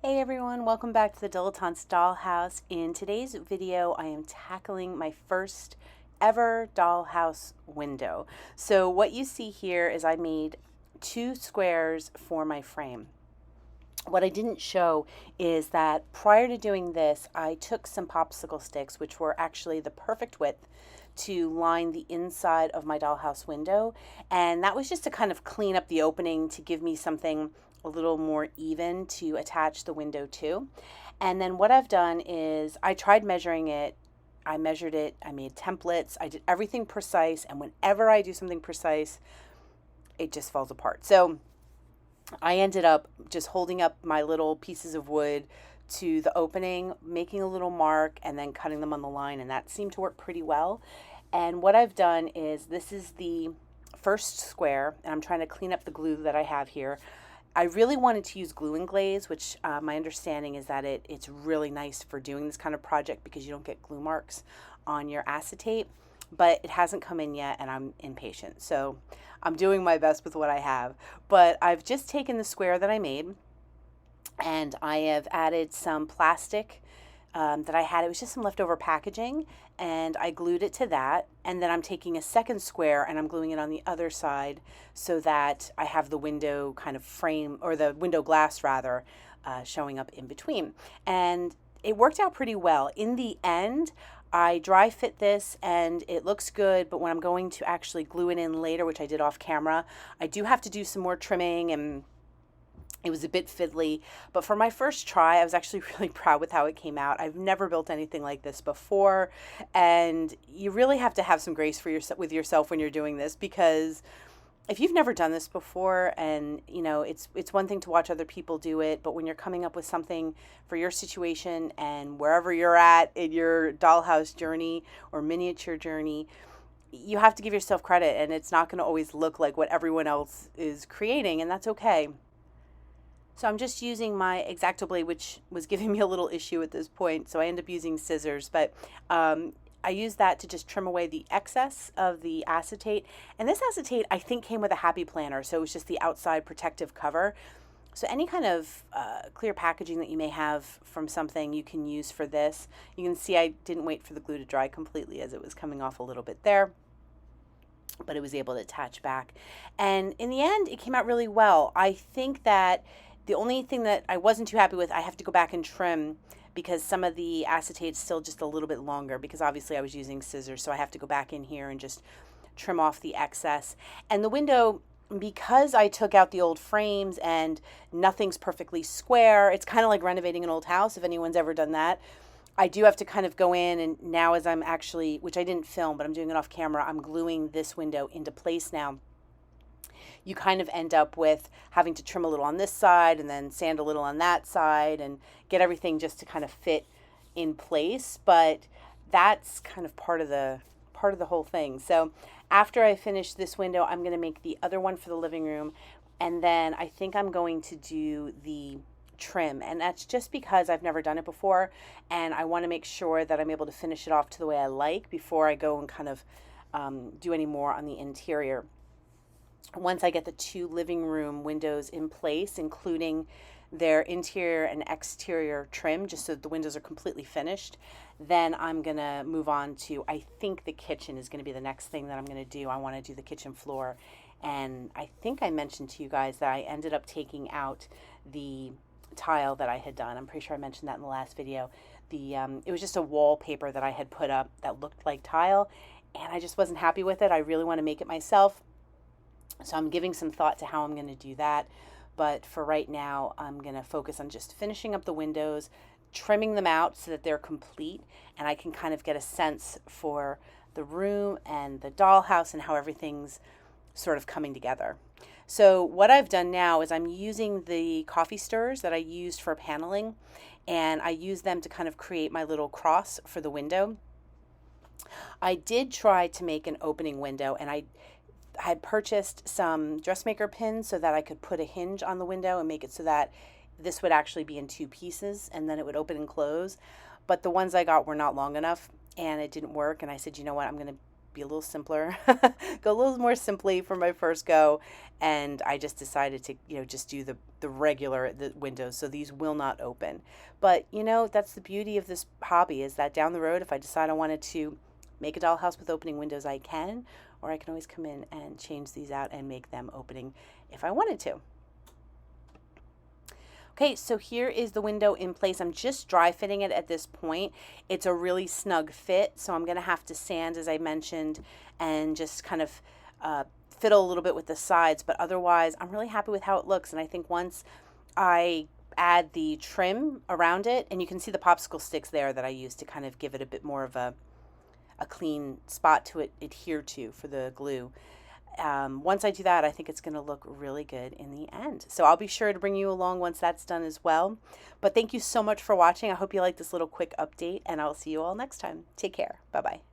Hey everyone, welcome back to the Dilettante's Dollhouse. In today's video, I am tackling my first ever dollhouse window. So what you see here is I made two squares for my frame. What I didn't show is that prior to doing this, I took some popsicle sticks, which were actually the perfect width to line the inside of my dollhouse window. And that was just to kind of clean up the opening to give me something a little more even to attach the window to. And then what I've done is I tried measuring it. I measured it, I made templates, I did everything precise. And whenever I do something precise, it just falls apart. So I ended up just holding up my little pieces of wood to the opening, making a little mark, and then cutting them on the line, and that seemed to work pretty well. And what I've done is this is the first square, and I'm trying to clean up the glue that I have here. I really wanted to use glue and glaze, which my understanding is that it's really nice for doing this kind of project because you don't get glue marks on your acetate, but it hasn't come in yet and I'm impatient. So I'm doing my best with what I have. But I've just taken the square that I made and I have added some plastic that I had. It was just some leftover packaging and I glued it to that. And then I'm taking a second square and I'm gluing it on the other side so that I have the window kind of frame, or the window glass rather, showing up in between. And it worked out pretty well. In the end, I dry fit this and it looks good, but when I'm going to actually glue it in later, which I did off camera, I do have to do some more trimming and it was a bit fiddly, but for my first try, I was actually really proud with how it came out. I've never built anything like this before, and you really have to have some grace for with yourself when you're doing this, because if you've never done this before, and it's one thing to watch other people do it, but when you're coming up with something for your situation and wherever you're at in your dollhouse journey or miniature journey, you have to give yourself credit, and it's not going to always look like what everyone else is creating, and that's okay. So I'm just using my X-Acto blade, which was giving me a little issue at this point, so I end up using scissors, but I use that to just trim away the excess of the acetate. And this acetate, I think, came with a happy planner, so it was just the outside protective cover. So any kind of clear packaging that you may have from something you can use for this. You can see I didn't wait for the glue to dry completely as it was coming off a little bit there, but it was able to attach back. And in the end, it came out really well. I think that the only thing that I wasn't too happy with, I have to go back and trim because some of the acetate's still just a little bit longer, because obviously I was using scissors, so I have to go back in here and just trim off the excess. And the window, because I took out the old frames and nothing's perfectly square, it's kind of like renovating an old house, if anyone's ever done that. I do have to kind of go in, and now as I'm actually, which I didn't film, but I'm doing it off camera, I'm gluing this window into place now. You kind of end up with having to trim a little on this side and then sand a little on that side and get everything just to kind of fit in place. But that's kind of part of the whole thing. So after I finish this window, I'm going to make the other one for the living room, and then I think I'm going to do the trim, and that's just because I've never done it before and I want to make sure that I'm able to finish it off to the way I like before I go and kind of do any more on the interior. Once I get the two living room windows in place, including their interior and exterior trim, just so the windows are completely finished, then I'm going to move on to, I think the kitchen is going to be the next thing that I'm going to do. I want to do the kitchen floor. And I think I mentioned to you guys that I ended up taking out the tile that I had done. I'm pretty sure I mentioned that in the last video. It was just a wallpaper that I had put up that looked like tile, and I just wasn't happy with it. I really want to make it myself. So I'm giving some thought to how I'm going to do that. But for right now, I'm going to focus on just finishing up the windows, trimming them out so that they're complete, and I can kind of get a sense for the room and the dollhouse and how everything's sort of coming together. So what I've done now is I'm using the coffee stirrers that I used for paneling, and I use them to kind of create my little cross for the window. I did try to make an opening window, and I had purchased some dressmaker pins so that I could put a hinge on the window and make it so that this would actually be in two pieces and then it would open and close. But the ones I got were not long enough and it didn't work. And I said, you know what, I'm going to be a little simpler, go a little more simply for my first go. And I just decided to, just do the regular the windows. So these will not open. But, that's the beauty of this hobby, is that down the road, if I decide I wanted to make a dollhouse with opening windows, I can, or I can always come in and change these out and make them opening if I wanted to. Okay, so here is the window in place. I'm just dry fitting it at this point. It's a really snug fit, so I'm gonna have to sand, as I mentioned, and just kind of fiddle a little bit with the sides, but otherwise I'm really happy with how it looks. And I think once I add the trim around it, and you can see the popsicle sticks there that I used to kind of give it a bit more of a clean spot to adhere to for the glue. Once I do that, I think it's going to look really good in the end. So I'll be sure to bring you along once that's done as well. But thank you so much for watching. I hope you liked this little quick update, and I'll see you all next time. Take care. Bye-bye.